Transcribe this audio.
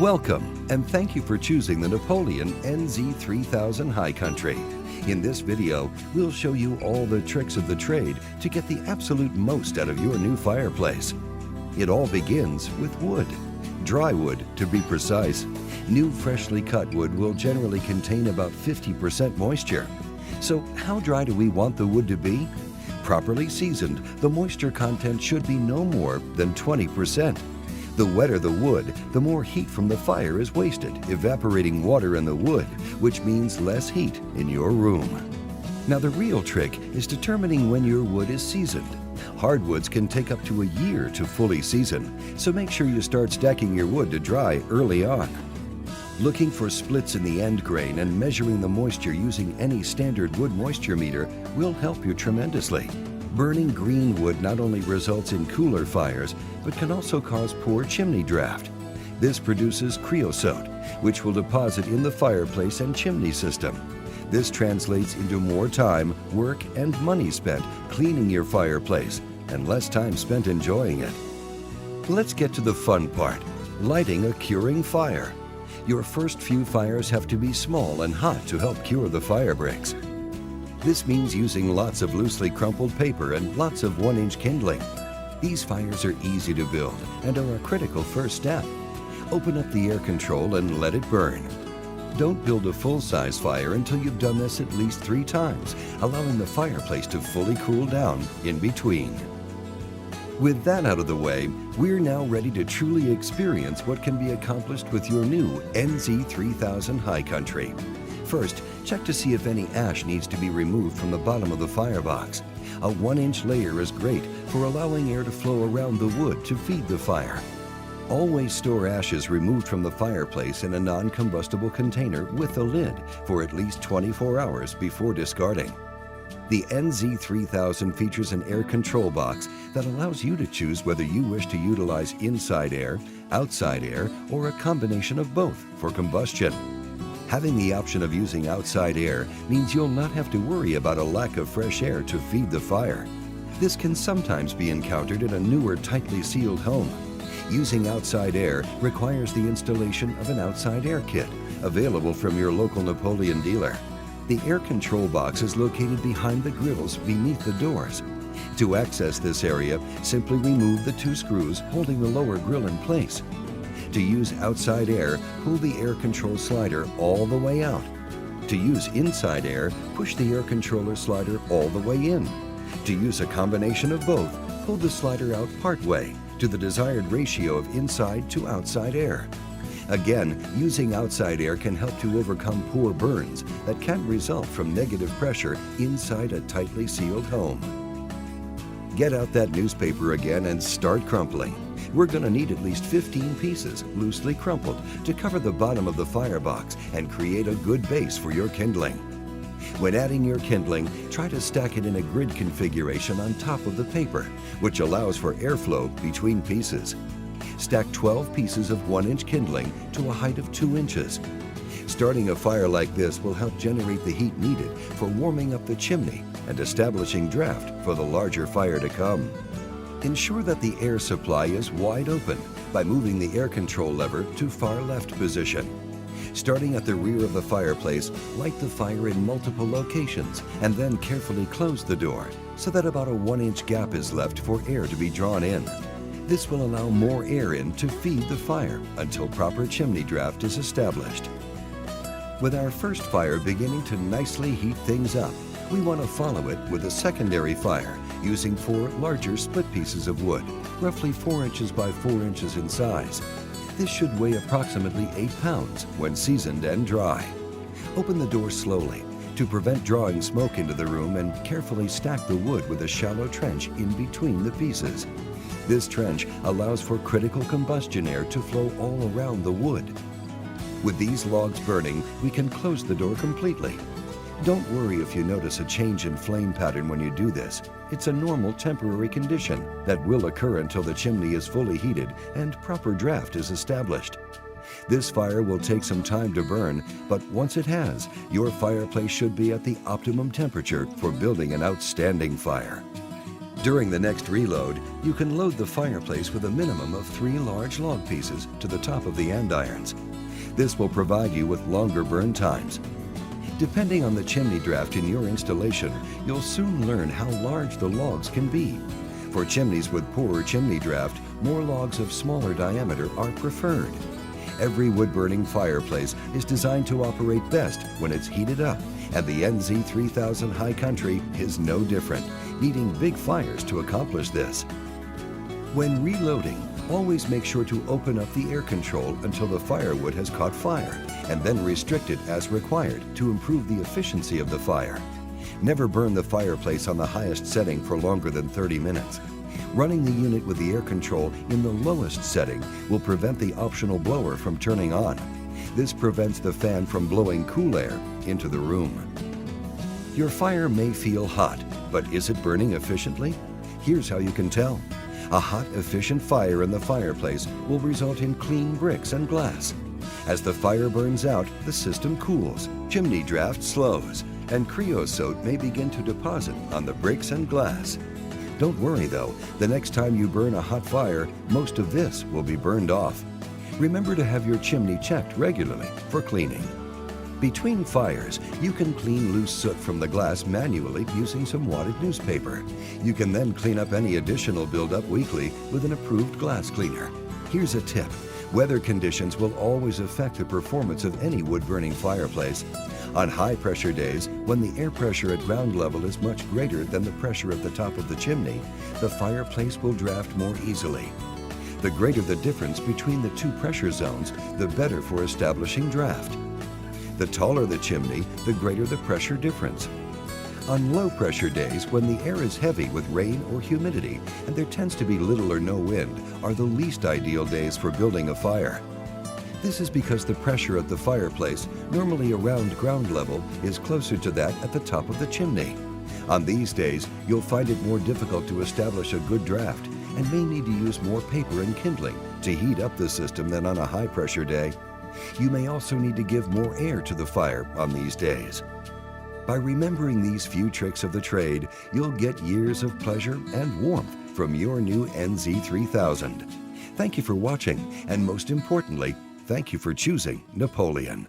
Welcome, and thank you for choosing the Napoleon NZ3000 High Country. In this video, we'll show you all the tricks of the trade to get the absolute most out of your new fireplace. It all begins with wood. Dry wood, to be precise. New freshly cut wood will generally contain about 50% moisture. So how dry do we want the wood to be? Properly seasoned, the moisture content should be no more than 20%. The wetter the wood, the more heat from the fire is wasted, evaporating water in the wood, which means less heat in your room. Now the real trick is determining when your wood is seasoned. Hardwoods can take up to a year to fully season, so make sure you start stacking your wood to dry early on. Looking for splits in the end grain and measuring the moisture using any standard wood moisture meter will help you tremendously. Burning green wood not only results in cooler fires, but can also cause poor chimney draft. This produces creosote, which will deposit in the fireplace and chimney system. This translates into more time, work, and money spent cleaning your fireplace, and less time spent enjoying it. Let's get to the fun part, lighting a curing fire. Your first few fires have to be small and hot to help cure the fire breaks. This means using lots of loosely crumpled paper and lots of 1-inch kindling. These fires are easy to build and are a critical first step. Open up the air control and let it burn. Don't build a full-size fire until you've done this at least 3 times, allowing the fireplace to fully cool down in between. With that out of the way, we're now ready to truly experience what can be accomplished with your new NZ3000 High Country. First, check to see if any ash needs to be removed from the bottom of the firebox. A 1-inch layer is great for allowing air to flow around the wood to feed the fire. Always store ashes removed from the fireplace in a non-combustible container with a lid for at least 24 hours before discarding. The NZ3000 features an air control box that allows you to choose whether you wish to utilize inside air, outside air, or a combination of both for combustion. Having the option of using outside air means you'll not have to worry about a lack of fresh air to feed the fire. This can sometimes be encountered in a newer, tightly sealed home. Using outside air requires the installation of an outside air kit, available from your local Napoleon dealer. The air control box is located behind the grills beneath the doors. To access this area, simply remove the 2 screws holding the lower grill in place. To use outside air, pull the air control slider all the way out. To use inside air, push the air controller slider all the way in. To use a combination of both, pull the slider out partway to the desired ratio of inside to outside air. Again, using outside air can help to overcome poor burns that can result from negative pressure inside a tightly sealed home. Get out that newspaper again and start crumpling. We're going to need at least 15 pieces, loosely crumpled, to cover the bottom of the firebox and create a good base for your kindling. When adding your kindling, try to stack it in a grid configuration on top of the paper, which allows for airflow between pieces. Stack 12 pieces of 1-inch kindling to a height of 2 inches. Starting a fire like this will help generate the heat needed for warming up the chimney and establishing draft for the larger fire to come. Ensure that the air supply is wide open by moving the air control lever to far left position. Starting at the rear of the fireplace, light the fire in multiple locations and then carefully close the door so that about a 1-inch gap is left for air to be drawn in. This will allow more air in to feed the fire until proper chimney draft is established. With our first fire beginning to nicely heat things up, we want to follow it with a secondary fire using 4 larger split pieces of wood, roughly 4 inches by 4 inches in size. This should weigh approximately 8 pounds when seasoned and dry. Open the door slowly to prevent drawing smoke into the room and carefully stack the wood with a shallow trench in between the pieces. This trench allows for critical combustion air to flow all around the wood. With these logs burning, we can close the door completely. Don't worry if you notice a change in flame pattern when you do this. It's a normal temporary condition that will occur until the chimney is fully heated and proper draft is established. This fire will take some time to burn, but once it has, your fireplace should be at the optimum temperature for building an outstanding fire. During the next reload, you can load the fireplace with a minimum of 3 large log pieces to the top of the andirons. This will provide you with longer burn times. Depending on the chimney draft in your installation, you'll soon learn how large the logs can be. For chimneys with poorer chimney draft, more logs of smaller diameter are preferred. Every wood-burning fireplace is designed to operate best when it's heated up, and the NZ3000 High Country is no different, needing big fires to accomplish this. When reloading, always make sure to open up the air control until the firewood has caught fire, and then restrict it as required to improve the efficiency of the fire. Never burn the fireplace on the highest setting for longer than 30 minutes. Running the unit with the air control in the lowest setting will prevent the optional blower from turning on. This prevents the fan from blowing cool air into the room. Your fire may feel hot, but is it burning efficiently? Here's how you can tell. A hot, efficient fire in the fireplace will result in clean bricks and glass. As the fire burns out, the system cools, chimney draft slows, and creosote may begin to deposit on the bricks and glass. Don't worry though, the next time you burn a hot fire, most of this will be burned off. Remember to have your chimney checked regularly for cleaning. Between fires, you can clean loose soot from the glass manually using some wadded newspaper. You can then clean up any additional buildup weekly with an approved glass cleaner. Here's a tip. Weather conditions will always affect the performance of any wood-burning fireplace. On high-pressure days, when the air pressure at ground level is much greater than the pressure at the top of the chimney, the fireplace will draft more easily. The greater the difference between the two pressure zones, the better for establishing draft. The taller the chimney, the greater the pressure difference. On low-pressure days, when the air is heavy with rain or humidity, and there tends to be little or no wind, are the least ideal days for building a fire. This is because the pressure at the fireplace, normally around ground level, is closer to that at the top of the chimney. On these days, you'll find it more difficult to establish a good draft and may need to use more paper and kindling to heat up the system than on a high-pressure day. You may also need to give more air to the fire on these days. By remembering these few tricks of the trade, you'll get years of pleasure and warmth from your new NZ3000. Thank you for watching, and most importantly, thank you for choosing Napoleon.